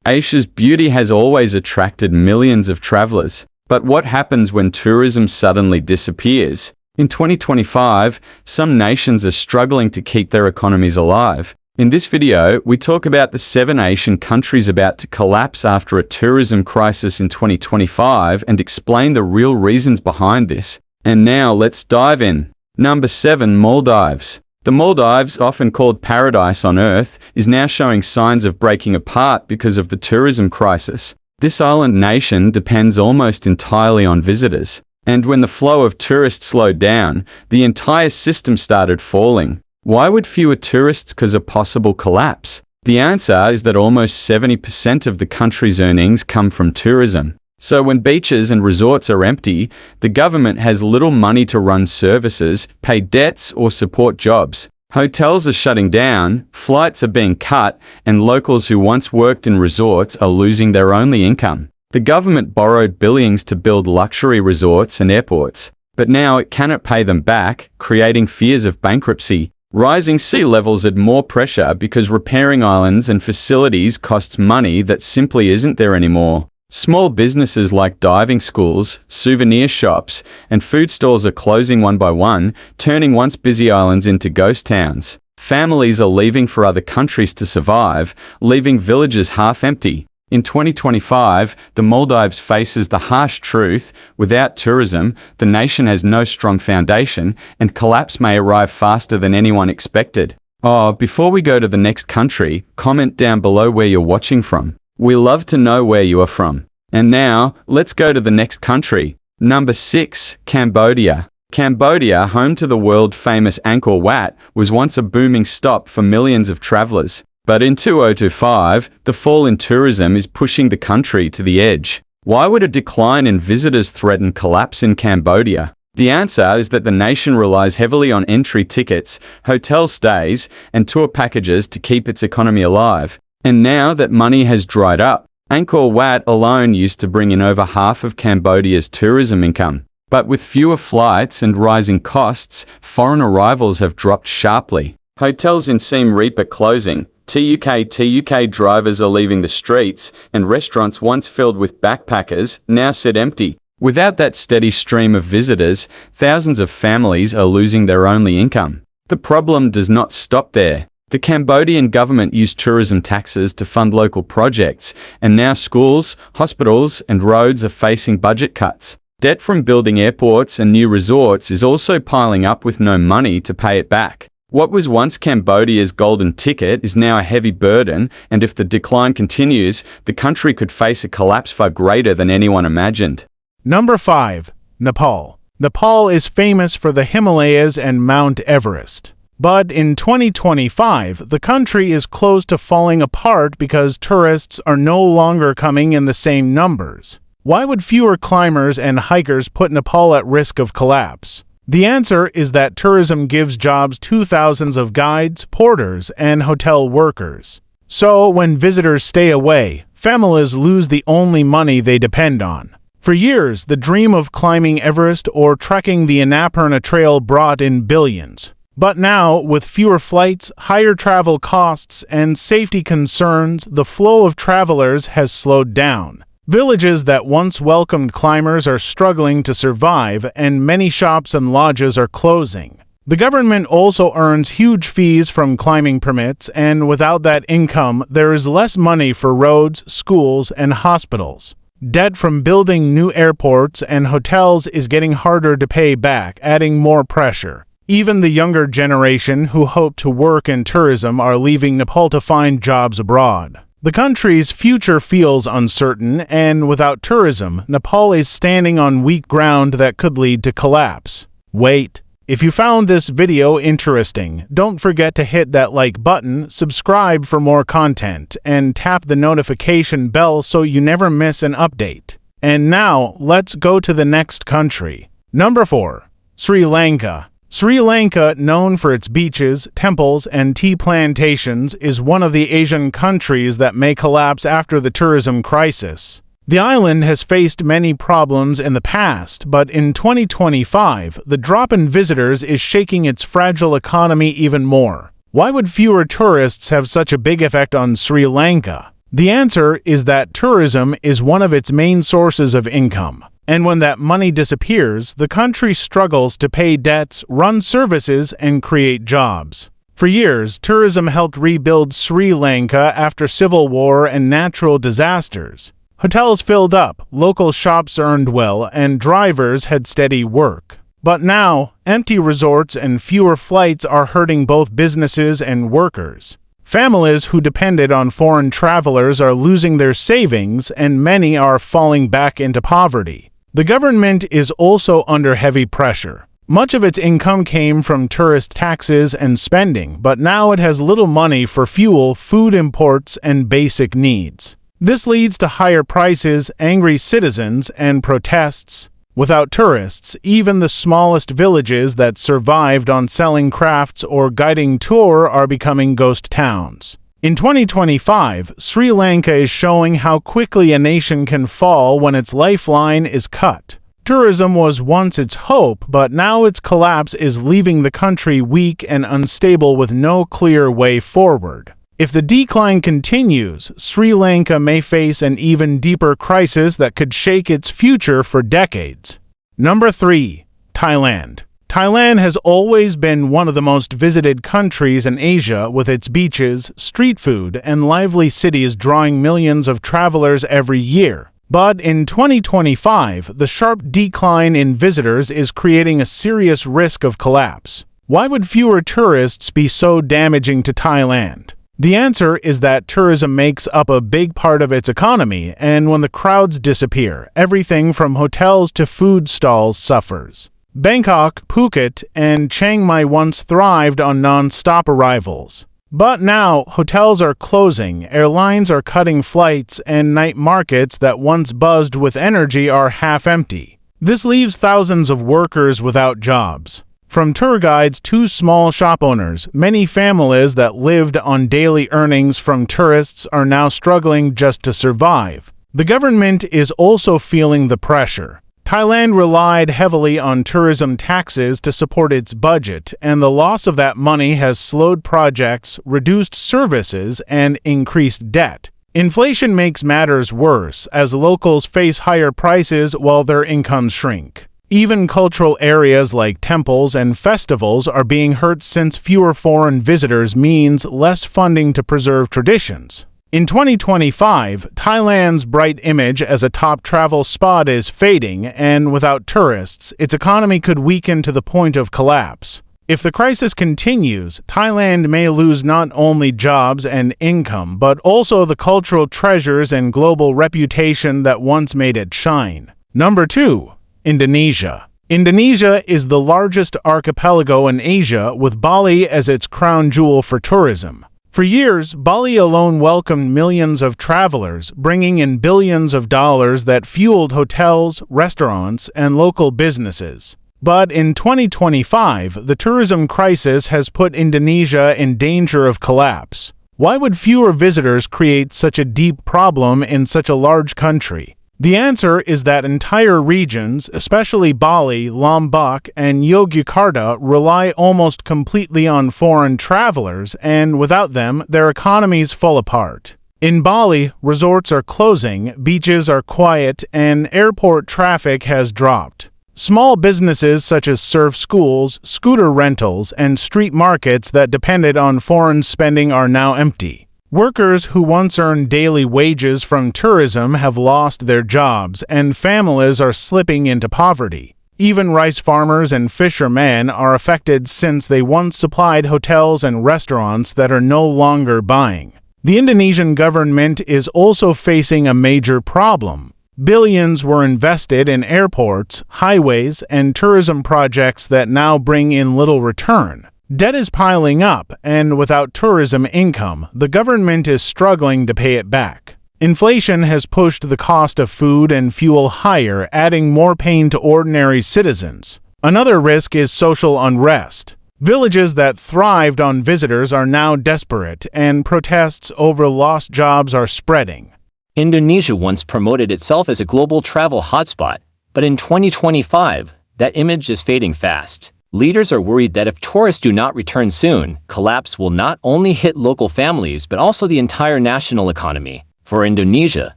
Asia's beauty has always attracted millions of travelers. But what happens when tourism suddenly disappears? In 2025, some nations are struggling to keep their economies alive. In this video, we talk about the 7 Asian countries about to collapse after a tourism crisis in 2025 and explain the real reasons behind this. And now let's dive in. Number 7. Maldives. The Maldives, often called paradise on earth, is now showing signs of breaking apart because of the tourism crisis. This island nation depends almost entirely on visitors. And when the flow of tourists slowed down, the entire system started falling. Why would fewer tourists cause a possible collapse? The answer is that almost 70% of the country's earnings come from tourism. So when beaches and resorts are empty, the government has little money to run services, pay debts, or support jobs. Hotels are shutting down, flights are being cut, and locals who once worked in resorts are losing their only income. The government borrowed billions to build luxury resorts and airports, but now it cannot pay them back, creating fears of bankruptcy. Rising sea levels add more pressure because repairing islands and facilities costs money that simply isn't there anymore. Small businesses like diving schools, souvenir shops, and food stalls are closing one by one, turning once busy islands into ghost towns. Families are leaving for other countries to survive, leaving villages half empty. In 2025, the Maldives faces the harsh truth: without tourism, the nation has no strong foundation, and collapse may arrive faster than anyone expected. Before we go to the next country, comment down below where you're watching from. We love to know where you are from. And now, let's go to the next country. Number 6. Cambodia. Cambodia, home to the world-famous Angkor Wat, was once a booming stop for millions of travelers. But in 2025, the fall in tourism is pushing the country to the edge. Why would a decline in visitors threaten collapse in Cambodia? The answer is that the nation relies heavily on entry tickets, hotel stays, and tour packages to keep its economy alive. And now that money has dried up, Angkor Wat alone used to bring in over half of Cambodia's tourism income. But with fewer flights and rising costs, foreign arrivals have dropped sharply. Hotels in Siem Reap are closing. TUK drivers are leaving the streets, and restaurants once filled with backpackers now sit empty. Without that steady stream of visitors, thousands of families are losing their only income. The problem does not stop there. The Cambodian government used tourism taxes to fund local projects, and now schools, hospitals, and roads are facing budget cuts. Debt from building airports and new resorts is also piling up with no money to pay it back. What was once Cambodia's golden ticket is now a heavy burden, and if the decline continues, the country could face a collapse far greater than anyone imagined. Number 5. Nepal. Nepal is famous for the Himalayas and Mount Everest. But in 2025, the country is close to falling apart because tourists are no longer coming in the same numbers. Why would fewer climbers and hikers put Nepal at risk of collapse? The answer is that tourism gives jobs to thousands of guides, porters, and hotel workers. So, when visitors stay away, families lose the only money they depend on. For years, the dream of climbing Everest or trekking the Annapurna Trail brought in billions. But now, with fewer flights, higher travel costs, and safety concerns, the flow of travelers has slowed down. Villages that once welcomed climbers are struggling to survive, and many shops and lodges are closing. The government also earns huge fees from climbing permits, and without that income, there is less money for roads, schools, and hospitals. Debt from building new airports and hotels is getting harder to pay back, adding more pressure. Even the younger generation who hope to work in tourism are leaving Nepal to find jobs abroad. The country's future feels uncertain, and without tourism, Nepal is standing on weak ground that could lead to collapse. Wait. If you found this video interesting, don't forget to hit that like button, subscribe for more content, and tap the notification bell so you never miss an update. And now, let's go to the next country. Number 4. Sri Lanka. Sri Lanka, known for its beaches, temples, and tea plantations, is one of the Asian countries that may collapse after the tourism crisis. The island has faced many problems in the past, but in 2025, the drop in visitors is shaking its fragile economy even more. Why would fewer tourists have such a big effect on Sri Lanka? The answer is that tourism is one of its main sources of income. And when that money disappears, the country struggles to pay debts, run services, and create jobs. For years, tourism helped rebuild Sri Lanka after civil war and natural disasters. Hotels filled up, local shops earned well, and drivers had steady work. But now, empty resorts and fewer flights are hurting both businesses and workers. Families who depended on foreign travelers are losing their savings, and many are falling back into poverty. The government is also under heavy pressure. Much of its income came from tourist taxes and spending, but now it has little money for fuel, food imports, and basic needs. This leads to higher prices, angry citizens, and protests. Without tourists, even the smallest villages that survived on selling crafts or guiding tour are becoming ghost towns. In 2025, Sri Lanka is showing how quickly a nation can fall when its lifeline is cut. Tourism was once its hope, but now its collapse is leaving the country weak and unstable with no clear way forward. If the decline continues, Sri Lanka may face an even deeper crisis that could shake its future for decades. Number 3. Thailand. Thailand has always been one of the most visited countries in Asia, with its beaches, street food, and lively cities drawing millions of travelers every year. But in 2025, the sharp decline in visitors is creating a serious risk of collapse. Why would fewer tourists be so damaging to Thailand? The answer is that tourism makes up a big part of its economy, and when the crowds disappear, everything from hotels to food stalls suffers. Bangkok, Phuket, and Chiang Mai once thrived on non-stop arrivals. But now, hotels are closing, airlines are cutting flights, and night markets that once buzzed with energy are half empty. This leaves thousands of workers without jobs. From tour guides to small shop owners, many families that lived on daily earnings from tourists are now struggling just to survive. The government is also feeling the pressure. Thailand relied heavily on tourism taxes to support its budget, and the loss of that money has slowed projects, reduced services, and increased debt. Inflation makes matters worse as locals face higher prices while their incomes shrink. Even cultural areas like temples and festivals are being hurt since fewer foreign visitors means less funding to preserve traditions. In 2025, Thailand's bright image as a top travel spot is fading, and without tourists, its economy could weaken to the point of collapse. If the crisis continues, Thailand may lose not only jobs and income, but also the cultural treasures and global reputation that once made it shine. Number 2. Indonesia. Indonesia is the largest archipelago in Asia, with Bali as its crown jewel for tourism. For years, Bali alone welcomed millions of travelers, bringing in billions of dollars that fueled hotels, restaurants, and local businesses. But in 2025, the tourism crisis has put Indonesia in danger of collapse. Why would fewer visitors create such a deep problem in such a large country? The answer is that entire regions, especially Bali, Lombok, and Yogyakarta, rely almost completely on foreign travelers, and without them, their economies fall apart. In Bali, resorts are closing, beaches are quiet, and airport traffic has dropped. Small businesses such as surf schools, scooter rentals, and street markets that depended on foreign spending are now empty. Workers who once earned daily wages from tourism have lost their jobs, and families are slipping into poverty. Even rice farmers and fishermen are affected since they once supplied hotels and restaurants that are no longer buying. The Indonesian government is also facing a major problem. Billions were invested in airports, highways, and tourism projects that now bring in little return. Debt is piling up, and without tourism income, the government is struggling to pay it back. Inflation has pushed the cost of food and fuel higher, adding more pain to ordinary citizens. Another risk is social unrest. Villages that thrived on visitors are now desperate, and protests over lost jobs are spreading. Indonesia once promoted itself as a global travel hotspot, but in 2025, that image is fading fast. Leaders are worried that if tourists do not return soon, collapse will not only hit local families but also the entire national economy. For Indonesia,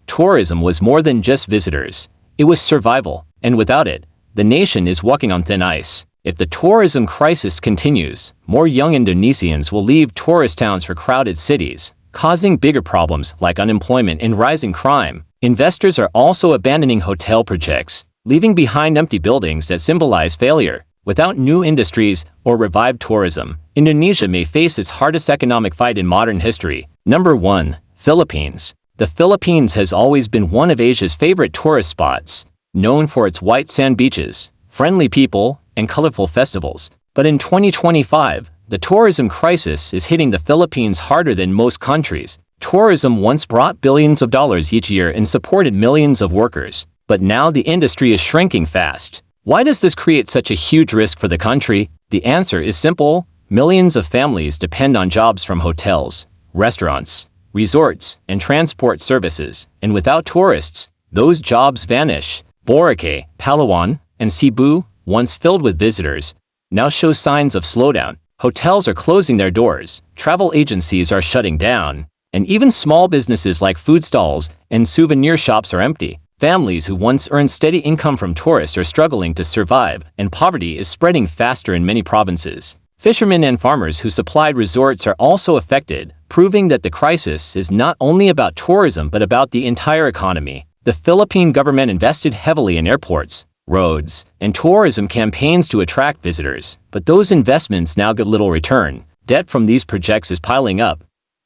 tourism was more than just visitors. It was survival, and without it, the nation is walking on thin ice. If the tourism crisis continues, more young Indonesians will leave tourist towns for crowded cities, causing bigger problems like unemployment and rising crime. Investors are also abandoning hotel projects, leaving behind empty buildings that symbolize failure. Without new industries or revived tourism, Indonesia may face its hardest economic fight in modern history. Number 1. Philippines. The Philippines has always been one of Asia's favorite tourist spots, known for its white sand beaches, friendly people, and colorful festivals. But in 2025, the tourism crisis is hitting the Philippines harder than most countries. Tourism once brought billions of dollars each year and supported millions of workers, but now the industry is shrinking fast. Why does this create such a huge risk for the country? The answer is simple. Millions of families depend on jobs from hotels, restaurants, resorts, and transport services, and without tourists, those jobs vanish. Boracay, Palawan, and Cebu, once filled with visitors, now show signs of slowdown. Hotels are closing their doors, travel agencies are shutting down, and even small businesses like food stalls and souvenir shops are empty. Families who once earned steady income from tourists are struggling to survive, and poverty is spreading faster in many provinces. Fishermen and farmers who supplied resorts are also affected, proving that the crisis is not only about tourism but about the entire economy. The Philippine government invested heavily in airports, roads, and tourism campaigns to attract visitors, but those investments now get little return. Debt from these projects is piling up,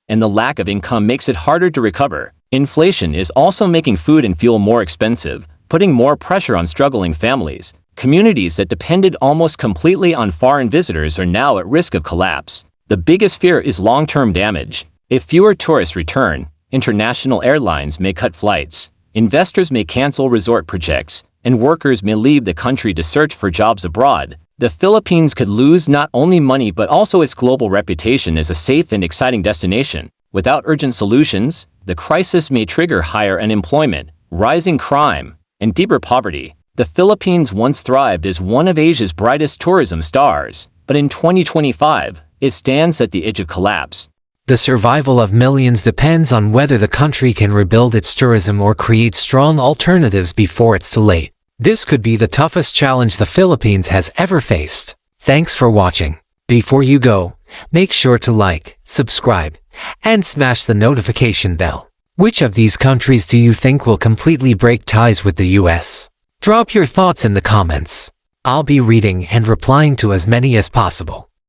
and the lack of income makes it harder to recover. Inflation is also making food and fuel more expensive, putting more pressure on struggling families. Communities that depended almost completely on foreign visitors are now at risk of collapse. The biggest fear is long-term damage. If fewer tourists return, international airlines may cut flights, investors may cancel resort projects, and workers may leave the country to search for jobs abroad. The Philippines could lose not only money but also its global reputation as a safe and exciting destination. Without urgent solutions, the crisis may trigger higher unemployment, rising crime, and deeper poverty. The Philippines once thrived as one of Asia's brightest tourism stars, but in 2025, it stands at the edge of collapse. The survival of millions depends on whether the country can rebuild its tourism or create strong alternatives before it's too late. This could be the toughest challenge the Philippines has ever faced. Thanks for watching. Before you go, make sure to like, subscribe, and smash the notification bell. Which of these countries do you think will completely break ties with the US? Drop your thoughts in the comments. I'll be reading and replying to as many as possible.